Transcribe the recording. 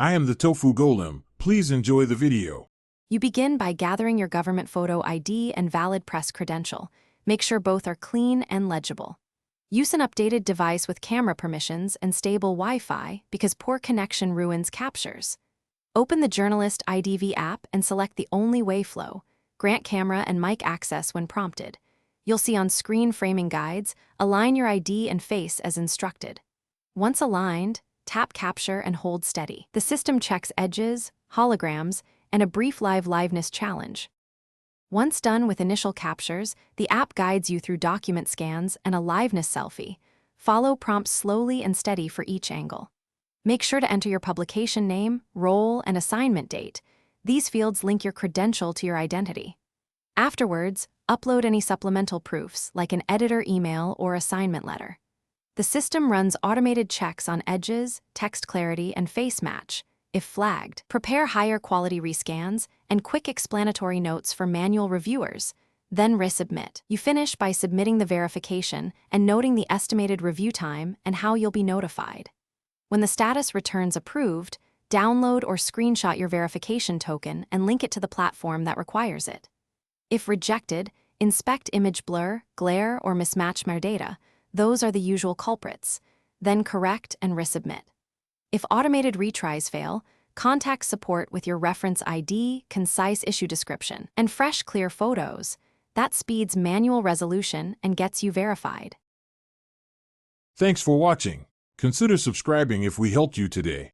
I am the Tofu Golem. Please enjoy the video. You begin by gathering your government photo ID and valid press credential. Make sure both are clean and legible. Use an updated device with camera permissions and stable Wi-Fi because poor connection ruins captures. Open the Journalist Idv app and select the Only Way flow. Grant camera and mic access when prompted. You'll see on-screen framing guides, align your ID and face as instructed. Once aligned, tap Capture and hold steady. The system checks edges, holograms, and a brief liveness challenge. Once done with initial captures, the app guides you through document scans and a liveness selfie. Follow prompts slowly and steady for each angle. Make sure to enter your publication name, role, and assignment date. These fields link your credential to your identity. Afterwards, upload any supplemental proofs like an editor email or assignment letter. The system runs automated checks on edges, text clarity, and face match. If flagged, prepare higher quality rescans and quick explanatory notes for manual reviewers, then resubmit. You finish by submitting the verification and noting the estimated review time and how you'll be notified. When the status returns approved, download or screenshot your verification token and link it to the platform that requires it. If rejected, inspect image blur, glare, or mismatched metadata. Those are the usual culprits. Then correct and resubmit. If automated retries fail, contact support with your reference ID, concise issue description, and fresh, clear photos. That speeds manual resolution and gets you verified. Thanks for watching. Consider subscribing if we helped you today.